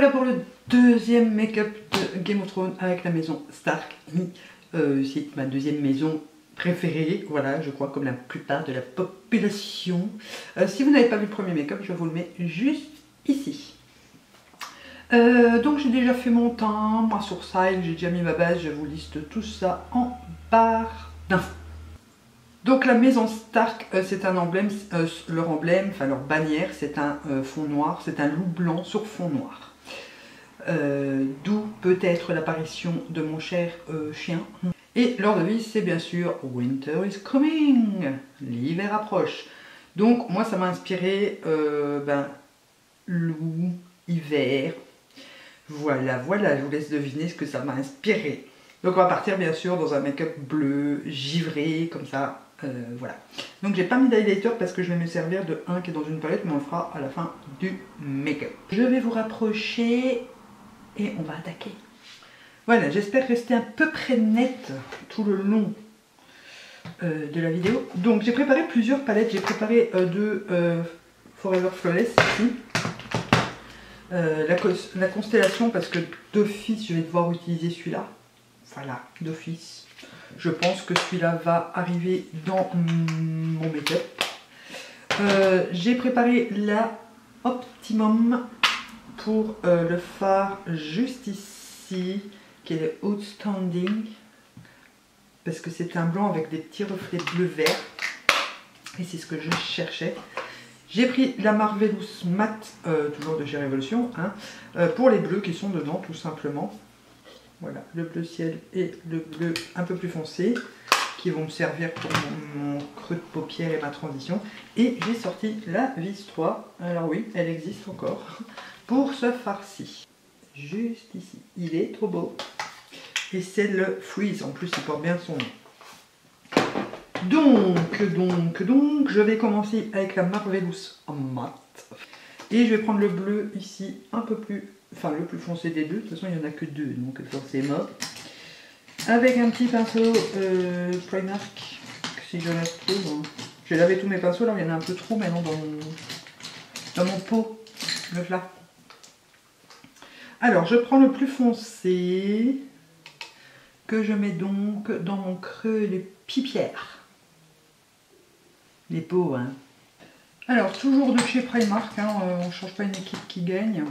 voilà pour le deuxième make-up de Game of Thrones avec la maison Stark. C'est ma deuxième maison préférée, voilà, je crois, comme la plupart de la population. Si vous n'avez pas vu le premier make-up, je vous le mets juste ici. Donc j'ai déjà fait mon teint, ma sourcil, j'ai déjà mis ma base, je vous liste tout ça en barre d'infos. Donc la maison Stark, c'est un emblème, leur emblème, enfin leur bannière, c'est un fond noir, c'est un loup blanc sur fond noir. D'où peut-être l'apparition de mon cher chien. Et leur devise, c'est bien sûr Winter is coming, l'hiver approche. Donc moi ça m'a inspiré loup, hiver. Voilà, je vous laisse deviner ce que ça m'a inspiré. Donc on va partir bien sûr dans un make-up bleu, givré, comme ça. Voilà. Donc j'ai pas mis d'highlighter parce que je vais me servir de un qui est dans une palette, mais on le fera à la fin du make-up. Je vais vous rapprocher et on va attaquer. Voilà, j'espère rester à peu près nette tout le long de la vidéo. Donc j'ai préparé plusieurs palettes. J'ai préparé deux Forever Flawless ici. La constellation parce que d'office je vais devoir utiliser celui-là. Voilà, d'office. Je pense que celui-là va arriver dans mon make-up. J'ai préparé la Optimum pour le fard juste ici, qui est le Outstanding, parce que c'est un blanc avec des petits reflets bleu-vert. Et c'est ce que je cherchais. J'ai pris la Marvelous Matte, toujours de chez Révolution, hein, pour les bleus qui sont dedans, tout simplement. Voilà, le bleu ciel et le bleu un peu plus foncé, qui vont me servir pour mon creux de paupière et ma transition. Et j'ai sorti la vis 3, alors oui, elle existe encore, pour ce farci. Juste ici, il est trop beau. Et c'est le Freeze, en plus il porte bien son nom. Donc, je vais commencer avec la Marvelous Matte. Et je vais prendre le bleu ici, un peu plus, enfin le plus foncé des deux. De toute façon, il n'y en a que deux, donc forcément. Avec un petit pinceau Primark, si je le trouve. J'ai lavé tous mes pinceaux, là il y en a un peu trop maintenant dans mon pot. Le voilà. Alors, je prends le plus foncé, que je mets donc dans mon creux et les pipières. Les peaux, hein. Alors, toujours de chez Primark, hein, on ne change pas une équipe qui gagne.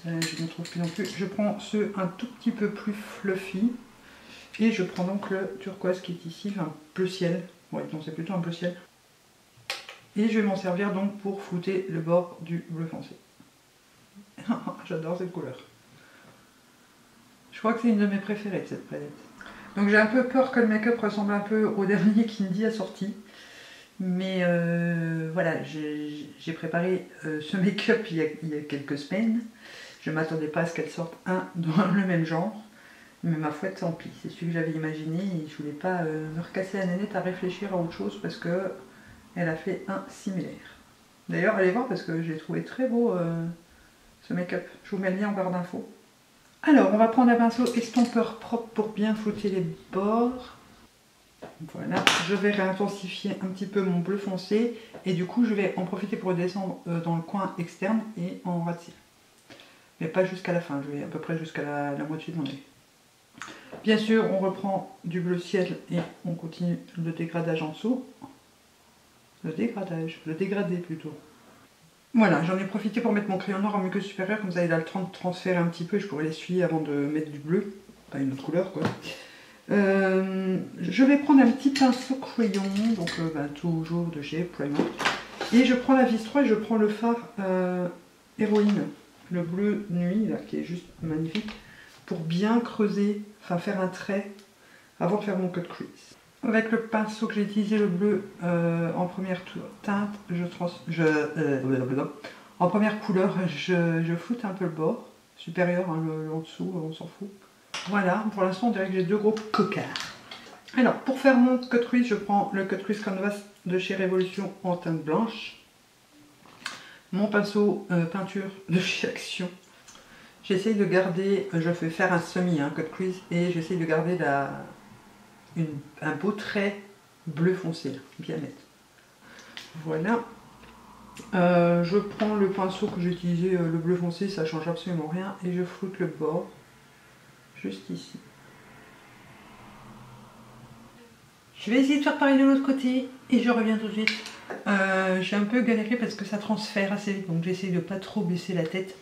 Je ne trouve plus non plus. Je prends ceux un tout petit peu plus fluffy. Et je prends donc le turquoise qui est ici, un bleu ciel. Ouais, non, c'est plutôt un bleu ciel. Et je vais m'en servir donc pour flouter le bord du bleu foncé. J'adore cette couleur. Je crois que c'est une de mes préférées, cette palette. Donc j'ai un peu peur que le make-up ressemble un peu au dernier qu'Indy a sorti. Mais voilà, j'ai préparé ce make-up il y a quelques semaines. Je ne m'attendais pas à ce qu'elle sorte un dans le même genre. Mais ma foi, tant pis. C'est celui que j'avais imaginé et je voulais pas me recasser la nénette à réfléchir à autre chose parce que elle a fait un similaire. D'ailleurs, allez voir parce que j'ai trouvé très beau ce make-up. Je vous mets le lien en barre d'infos. Alors, on va prendre un pinceau estompeur propre pour bien flouter les bords. Voilà, je vais réintensifier un petit peu mon bleu foncé et du coup je vais en profiter pour descendre dans le coin externe et en ras de cils. Mais pas jusqu'à la fin, je vais à peu près jusqu'à la moitié de mon œil. Bien sûr, on reprend du bleu ciel et on continue le dégradage en dessous. Le dégradé plutôt. Voilà, j'en ai profité pour mettre mon crayon noir en muqueuse supérieure, comme ça il a le temps de transférer un petit peu et je pourrais l'essuyer avant de mettre du bleu, pas une autre couleur quoi. Je vais prendre un petit pinceau crayon, donc toujours de chez Primark. Et je prends la vis 3 et je prends le fard héroïne, le bleu nuit, là, qui est juste magnifique, pour bien creuser, enfin faire un trait avant de faire mon cut crease. Avec le pinceau que j'ai utilisé, le bleu en première teinte, en première couleur, je floute un peu le bord supérieur, hein, le en dessous, on s'en fout. Voilà, pour l'instant on dirait que j'ai deux gros cocards. Alors pour faire mon cut crease, je prends le cut crease canvas de chez Révolution en teinte blanche. Mon pinceau peinture de chez Action. J'essaye de garder, je vais faire un semi cut crease et j'essaye de garder un beau trait bleu foncé, bien net. Voilà. Je prends le pinceau que j'ai utilisé, le bleu foncé, ça change absolument rien, et je floute le bord, juste ici. Je vais essayer de faire pareil de l'autre côté, et je reviens tout de suite. J'ai un peu galéré parce que ça transfère assez vite, donc j'essaie de pas trop baisser la tête.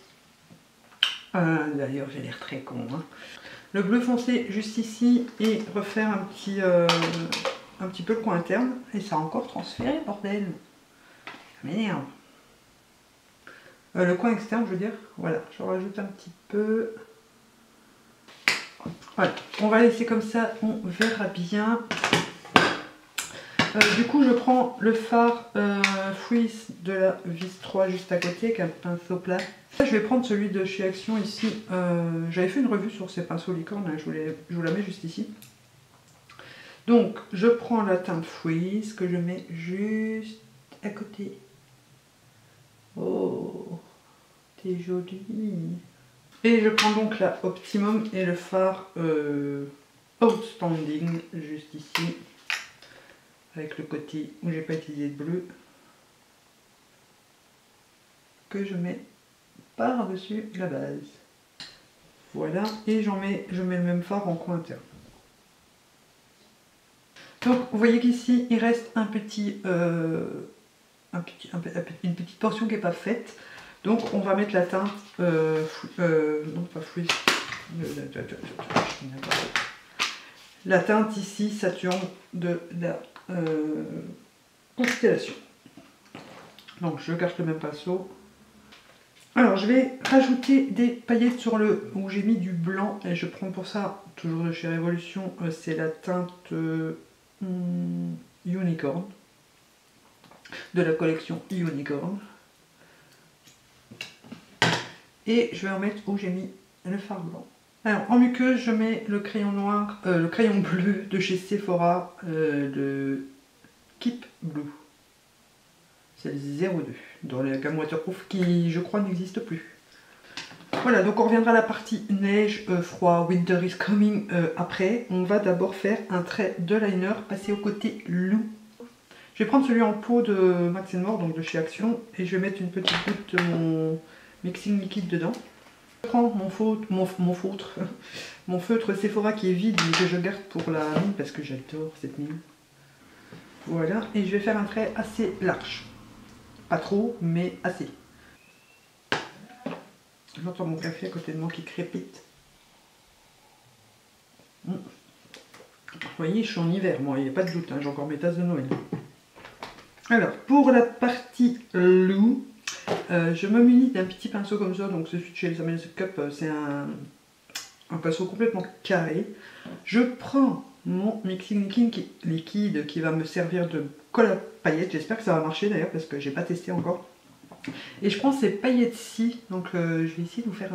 D'ailleurs j'ai l'air très con, hein. Le bleu foncé juste ici, et refaire un petit peu le coin interne, et ça a encore transféré, bordel. Ça m'énerve. Le coin externe, je veux dire, voilà, je rajoute un petit peu. Voilà, on va laisser comme ça, on verra bien. Du coup, je prends le fard Freeze de la vis 3 juste à côté, avec un pinceau plat. Je vais prendre celui de chez Action ici. J'avais fait une revue sur ces pinceaux licorne, hein, je vous la mets juste ici. Donc, je prends la teinte Freeze que je mets juste à côté. Oh, t'es jolie. Et je prends donc la Optimum et le fard Outstanding juste ici. Avec le côté où j'ai pas utilisé de bleu. Que je mets par-dessus la base. Voilà, et je mets le même fard en coin interne. Donc vous voyez qu'ici il reste une petite portion qui n'est pas faite. Donc on va mettre la teinte, non pas Freeze, la teinte ici Saturne de la Constellation. Donc je garde le même pinceau. Alors je vais rajouter des paillettes sur le où j'ai mis du blanc, et je prends pour ça, toujours de chez Révolution, c'est la teinte Unicorn, de la collection Unicorn. Et je vais en mettre où j'ai mis le fard blanc. Alors en muqueuse, je mets le crayon noir, le crayon bleu de chez Sephora, de Keep Blue. C'est le 02, dans la gamme waterproof qui, je crois, n'existe plus. Voilà, donc on reviendra à la partie neige, froid, winter is coming après. On va d'abord faire un trait de liner, passer au côté loup. Je vais prendre celui en pot de Max & More, donc de chez Action, et je vais mettre une petite goutte de mon mixing liquide dedans. Je prends mon feutre Sephora qui est vide, mais que je garde pour la mine parce que j'adore cette mine. Voilà, et je vais faire un trait assez large. Pas trop, mais assez. J'entends mon café à côté de moi qui crépite. Vous voyez, je suis en hiver, moi, il n'y a pas de doute, hein, j'ai encore mes tasses de Noël. Alors, pour la partie loup, je me munis d'un petit pinceau comme ça, donc celui de chez Elsa Cup, c'est un pinceau complètement carré. Je prends mon mixing liquide qui va me servir de colle à paillettes, j'espère que ça va marcher d'ailleurs parce que j'ai pas testé encore. Et je prends ces paillettes-ci, donc je vais essayer de vous faire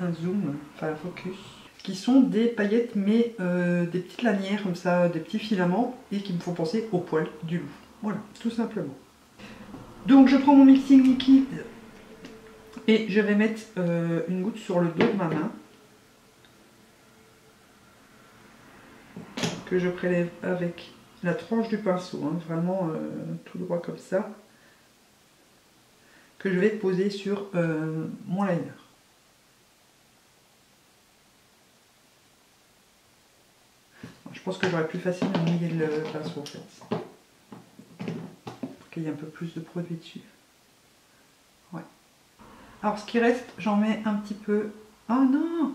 un zoom, enfin un focus, qui sont des paillettes mais des petites lanières comme ça, des petits filaments, et qui me font penser au poil du loup. Voilà, tout simplement. Donc je prends mon mixing liquide et je vais mettre une goutte sur le dos de ma main, que je prélève avec la tranche du pinceau, hein, vraiment tout droit comme ça, que je vais poser sur mon liner. Je pense que j'aurais plus facilement mouiller le pinceau en fait, pour qu'il y ait un peu plus de produit dessus. Ouais. Alors ce qui reste, j'en mets un petit peu. Oh non!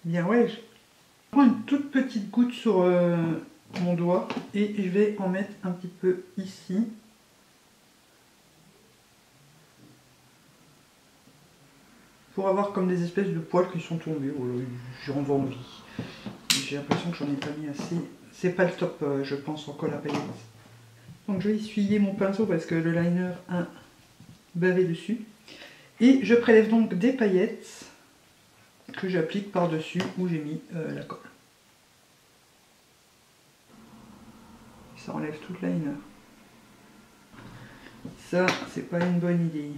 Bien ouais. Je prends une toute petite goutte sur mon doigt et je vais en mettre un petit peu ici. Pour avoir comme des espèces de poils qui sont tombés. J'en veux envie. J'ai l'impression que j'en ai pas mis assez. C'est pas le top, je pense, en colle à paillettes. Donc je vais essuyer mon pinceau parce que le liner a bavé dessus. Et je prélève donc des paillettes que j'applique par-dessus où j'ai mis la colle. Ça enlève tout le liner. Ça, c'est pas une bonne idée.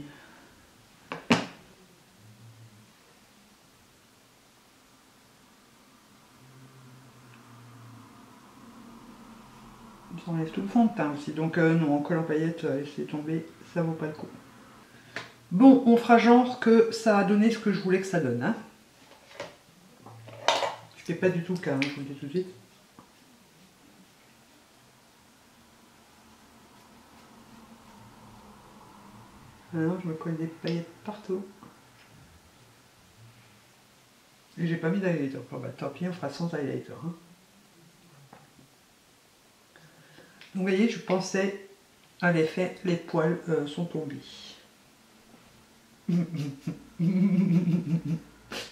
ça enlève tout le fond de teint aussi. Donc non, en colle en paillettes, laissez tomber, ça vaut pas le coup. Bon, on fera genre que ça a donné ce que je voulais que ça donne. Hein. Ce qui n'est pas du tout le cas, hein, je vous le dis tout de suite. Ah non, je me colle des paillettes partout. Et j'ai pas mis d'highlighter. Oh, bah, tant pis, on fera sans highlighter. Hein. Donc vous voyez, je pensais à l'effet, les poils sont tombés.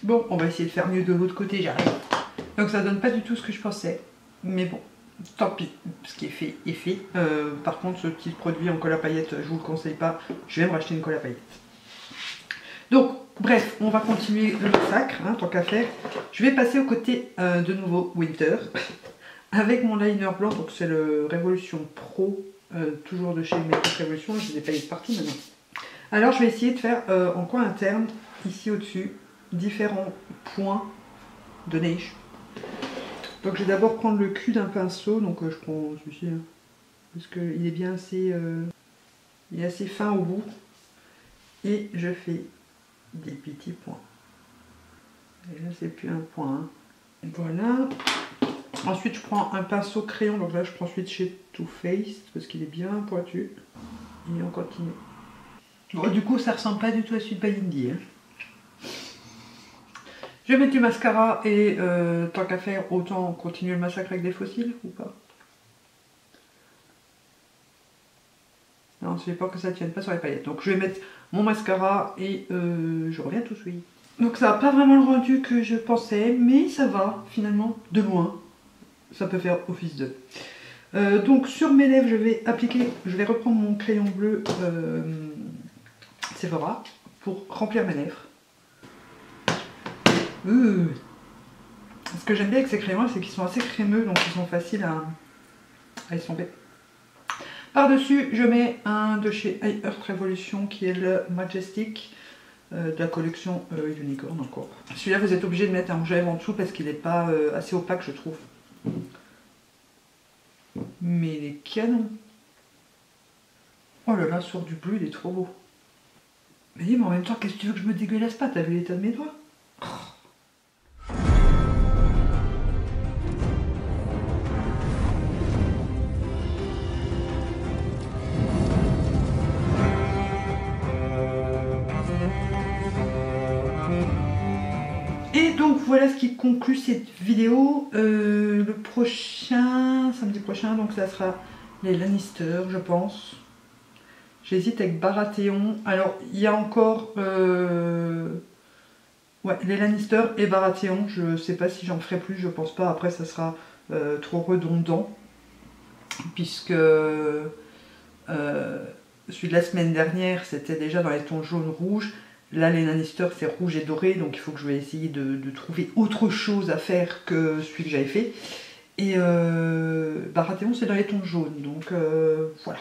Bon, on va essayer de faire mieux de l'autre côté, j'arrive. Donc ça donne pas du tout ce que je pensais. Mais bon, tant pis, ce qui est fait est fait. Par contre, ce petit produit en colle à paillettes, je vous le conseille pas. Je vais me racheter une colle à paillettes. Donc, bref, on va continuer le sacre, hein, tant qu'à faire. Je vais passer au côté de nouveau Winter avec mon liner blanc. Donc c'est le Révolution Pro, toujours de chez Makeup Revolution. Je les ai paillettes partout maintenant. Alors je vais essayer de faire en coin interne, ici au-dessus, différents points de neige. Donc je vais d'abord prendre le cul d'un pinceau. Donc je prends celui-ci, hein, parce qu'il est bien assez, il est assez fin au bout. Et je fais des petits points. Et là c'est plus un point. Hein. Voilà. Ensuite je prends un pinceau crayon. Donc là je prends celui de chez Too Faced parce qu'il est bien pointu. Et on continue. Bon, du coup ça ressemble pas du tout à celui de By Indy. Hein. Je vais mettre du mascara et tant qu'à faire autant continuer le massacre avec des fossiles ou pas? Non, je n'ai pas que ça tienne pas sur les paillettes. Donc je vais mettre mon mascara et je reviens tout de suite. Donc ça n'a pas vraiment le rendu que je pensais, mais ça va finalement de loin. Ça peut faire office de. Donc sur mes lèvres, je vais reprendre mon crayon bleu Sephora pour remplir mes lèvres. Ce que j'aime bien avec ces crayons, c'est qu'ils sont assez crémeux, donc ils sont faciles à estomper. Par-dessus, je mets un de chez Earth Revolution qui est le Majestic de la collection Unicorn encore. Celui-là, vous êtes obligé de mettre un rouge à lèvres en dessous parce qu'il n'est pas assez opaque, je trouve. Mais il est canon. Oh là là, sur du bleu, il est trop beau. Mais en même temps, qu'est-ce que tu veux que je me dégueulasse pas? T'as vu l'état de mes doigts? Et donc voilà ce qui conclut cette vidéo. Le prochain, samedi prochain, donc ça sera les Lannister, je pense. J'hésite avec Baratheon. Alors il y a encore ouais, les Lannister et Baratheon. Je sais pas si j'en ferai plus, je pense pas. Après ça sera trop redondant. Puisque celui de la semaine dernière, c'était déjà dans les tons jaune-rouge. Là, les Lannister, c'est rouge et doré, donc il faut que je vais essayer de trouver autre chose à faire que celui que j'avais fait. Et Baratheon, c'est dans les tons jaunes, donc voilà.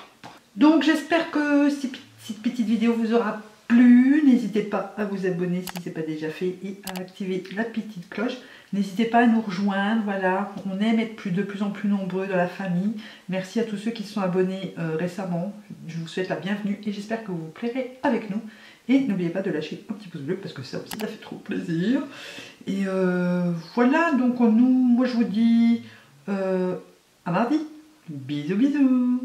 Donc j'espère que cette petite vidéo vous aura plu. N'hésitez pas à vous abonner si ce n'est pas déjà fait et à activer la petite cloche. N'hésitez pas à nous rejoindre, voilà, on aime être de plus en plus nombreux dans la famille. Merci à tous ceux qui se sont abonnés récemment, je vous souhaite la bienvenue et j'espère que vous vous plairez avec nous. Et n'oubliez pas de lâcher un petit pouce bleu parce que ça aussi ça fait trop plaisir. Et voilà, donc moi je vous dis à mardi. Bisous bisous.